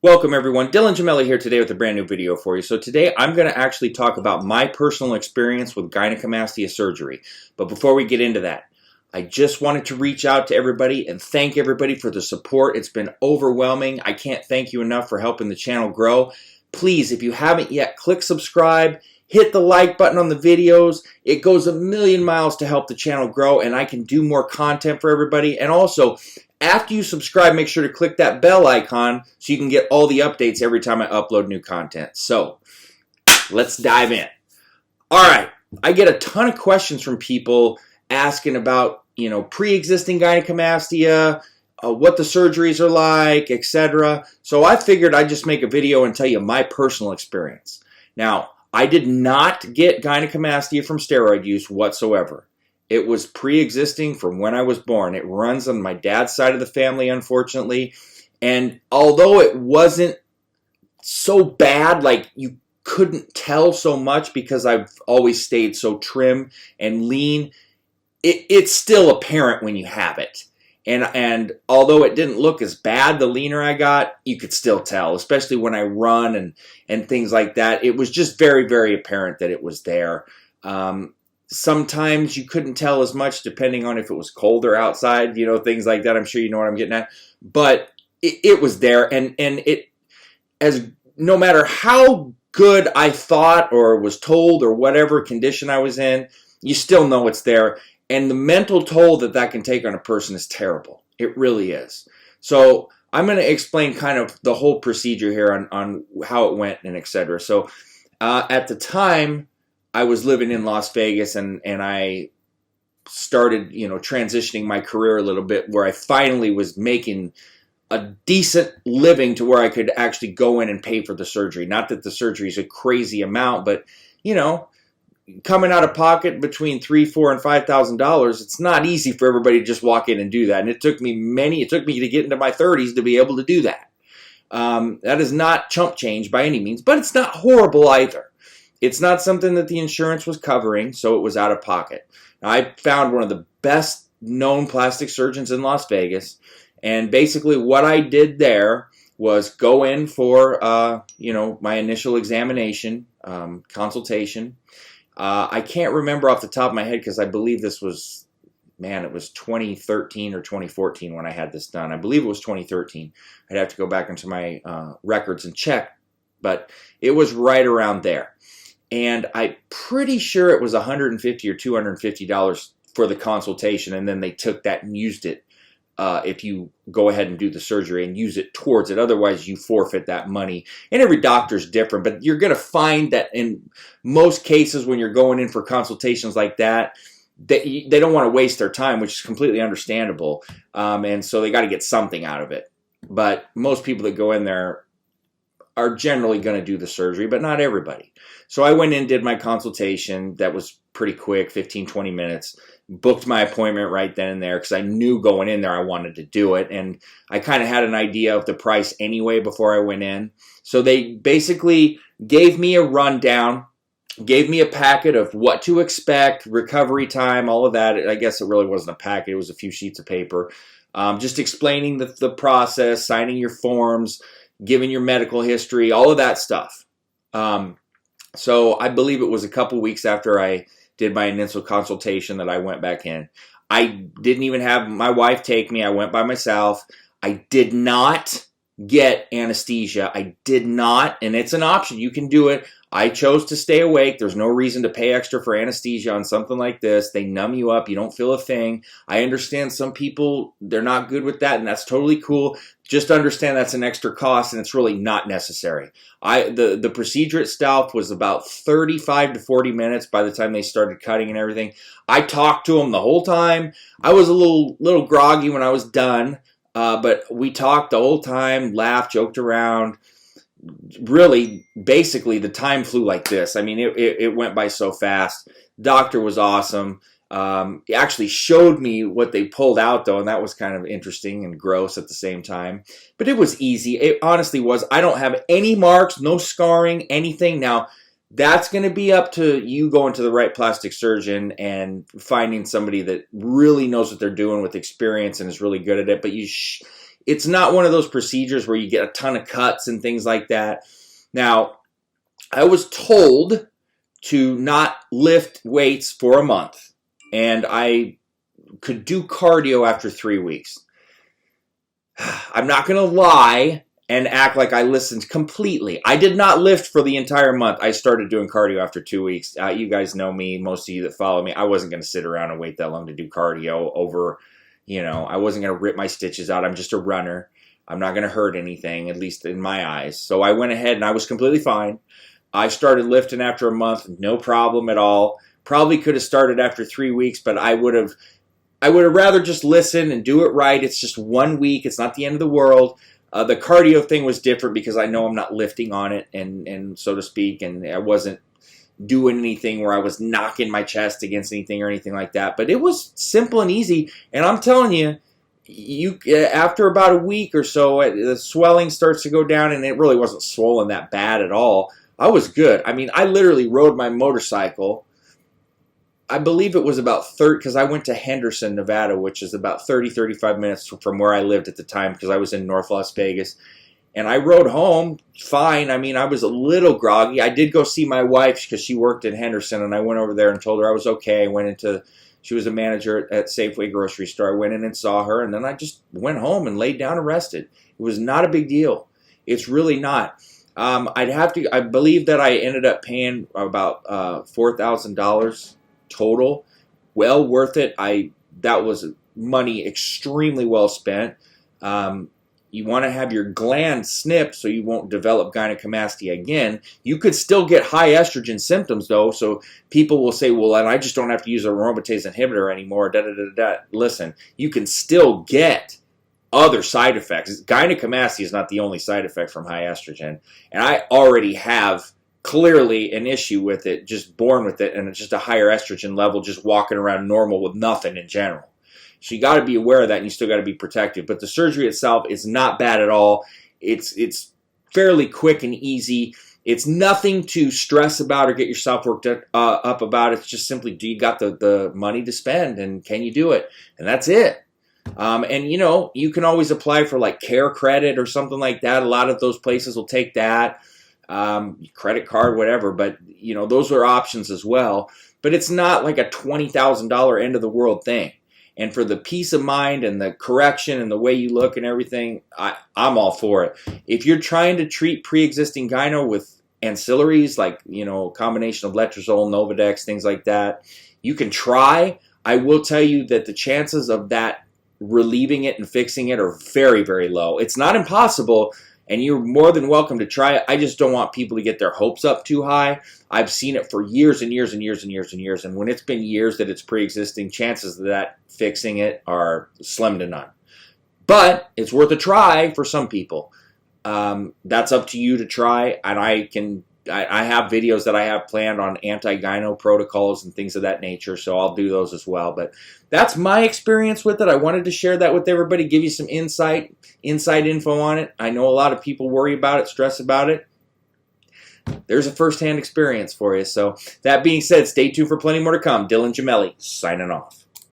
Welcome everyone, Dylan Gemelli here today with a brand new video for you. So today I'm going to actually talk about my personal experience with gynecomastia surgery. But before we get into that, I just wanted to reach out to everybody and thank everybody for the support. It's been overwhelming. I can't thank you enough for helping the channel grow. Please, if you haven't yet, click subscribe, hit the like button on the videos. It goes a million miles to help the channel grow and I can do more content for everybody. And also, after you subscribe, make sure to click that bell icon so you can get all the updates every time I upload new content. So, let's dive in. All right, I get a ton of questions from people asking about, pre-existing gynecomastia, what the surgeries are like, etc. So I figured I'd just make a video and tell you my personal experience. Now, I did not get gynecomastia from steroid use whatsoever. It was pre-existing from when I was born. It runs on my dad's side of the family, unfortunately. And although it wasn't so bad, like you couldn't tell so much because I've always stayed so trim and lean, it's still apparent when you have it. And although it didn't look as bad the leaner I got, you could still tell, especially when I run and things like that. It was just very, very apparent that it was there. Sometimes you couldn't tell as much depending on if it was colder outside, things like that. I'm sure you know what I'm getting at. But it was there, and it, as no matter how good I thought or was told or whatever condition I was in, you still know it's there. And the mental toll that that can take on a person is terrible. It really is. So I'm going to explain kind of the whole procedure here on how it went and etc. So at the time, I was living in Las Vegas and I started, transitioning my career a little bit where I finally was making a decent living to where I could actually go in and pay for the surgery. Not that the surgery is a crazy amount, but, coming out of pocket between $3,000, $4,000, and $5,000, it's not easy for everybody to just walk in and do that. And it took me to get into my 30s to be able to do that. That is not chump change by any means, but it's not horrible either. It's not something that the insurance was covering, so it was out of pocket. Now, I found one of the best known plastic surgeons in Las Vegas, and basically what I did there was go in for, my initial examination, consultation. I can't remember off the top of my head because I believe this was, it was 2013 or 2014 when I had this done. I believe it was 2013. I'd have to go back into my records and check, but it was right around there. And I'm pretty sure it was $150 or $250 for the consultation, and then they took that and used it if you go ahead and do the surgery and use it towards it. Otherwise, you forfeit that money. And every doctor's different, but you're going to find that in most cases when you're going in for consultations like that, they don't want to waste their time, which is completely understandable. And so they got to get something out of it. But most people that go in there are generally going to do the surgery, but not everybody. So I went in, did my consultation. That was pretty quick, 15, 20 minutes. Booked my appointment right then and there because I knew going in there I wanted to do it. And I kind of had an idea of the price anyway before I went in. So they basically gave me a rundown, gave me a packet of what to expect, recovery time, all of that. I guess it really wasn't a packet. It was a few sheets of paper. Just explaining the process, signing your forms, giving your medical history, all of that stuff. So I believe it was a couple weeks after I did my initial consultation that I went back in. I didn't even have my wife take me. I went by myself. I did not get anesthesia. I did not, and it's an option. You can do it. I chose to stay awake. There's no reason to pay extra for anesthesia on something like this. They numb you up. You don't feel a thing. I understand some people, they're not good with that, and that's totally cool. Just understand that's an extra cost, and it's really not necessary. The procedure itself was about 35 to 40 minutes by the time they started cutting and everything. I talked to them the whole time. I was a little groggy when I was done, but we talked the whole time, laughed, joked around. Really, basically, the time flew like this. I mean, it went by so fast. Doctor was awesome. He actually showed me what they pulled out, though, and that was kind of interesting and gross at the same time. But it was easy. It honestly was. I don't have any marks, no scarring, anything. Now, that's going to be up to you going to the right plastic surgeon and finding somebody that really knows what they're doing with experience and is really good at it. But it's not one of those procedures where you get a ton of cuts and things like that. Now, I was told to not lift weights for a month, and I could do cardio after 3 weeks. I'm not going to lie and act like I listened completely. I did not lift for the entire month. I started doing cardio after 2 weeks. You guys know me, most of you that follow me. I wasn't going to sit around and wait that long to do cardio over, I wasn't going to rip my stitches out. I'm just a runner. I'm not going to hurt anything, at least in my eyes. So I went ahead and I was completely fine. I started lifting after a month, no problem at all. Probably could have started after 3 weeks, but I would have rather just listen and do it right. It's just 1 week. It's not the end of the world. The cardio thing was different because I know I'm not lifting on it, and so to speak, and I wasn't doing anything where I was knocking my chest against anything or anything like that. But it was simple and easy, and I'm telling you, after about a week or so, the swelling starts to go down, and it really wasn't swollen that bad at all. I was good. I mean, I literally rode my motorcycle. I believe it was about 30, because I went to Henderson, Nevada, which is about 30, 35 minutes from where I lived at the time, because I was in North Las Vegas. And I rode home fine. I mean, I was a little groggy. I did go see my wife because she worked in Henderson, and I went over there and told her I was okay. She was a manager at Safeway grocery store. I went in and saw her, and then I just went home and laid down and rested. It was not a big deal. It's really not. I believe that I ended up paying about $4,000 total. Well worth it. That was money extremely well spent. You want to have your gland snipped so you won't develop gynecomastia again. You could still get high estrogen symptoms though, so people will say, well, and I just don't have to use a aromatase inhibitor anymore. Listen, you can still get other side effects. Gynecomastia is not the only side effect from high estrogen, and I already have clearly an issue with it, just born with it, and it's just a higher estrogen level, just walking around normal with nothing in general. So you got to be aware of that, and you still got to be protective. But the surgery itself is not bad at all. It's fairly quick and easy. It's nothing to stress about or get yourself worked up about. It's just simply, do you got the money to spend, and can you do it? And that's it. And you can always apply for like care credit or something like that. A lot of those places will take that, credit card, whatever. But those are options as well. But it's not like a $20,000 end of the world thing. And for the peace of mind and the correction and the way you look and everything, I'm all for it. If you're trying to treat pre-existing gyno with ancillaries like, a combination of letrozole, Novadex, things like that, you can try. I will tell you that the chances of that relieving it and fixing it are very, very low. It's not impossible, and you're more than welcome to try it. I just don't want people to get their hopes up too high. I've seen it for years and years and years and years and years, and when it's been years that it's pre-existing, chances of that fixing it are slim to none. But it's worth a try for some people. That's up to you to try, and I have videos that I have planned on anti-gyno protocols and things of that nature, so I'll do those as well. But that's my experience with it. I wanted to share that with everybody, give you some inside info on it. I know a lot of people worry about it, stress about it. There's a first-hand experience for you. So that being said, stay tuned for plenty more to come. Dylan Gemelli, signing off.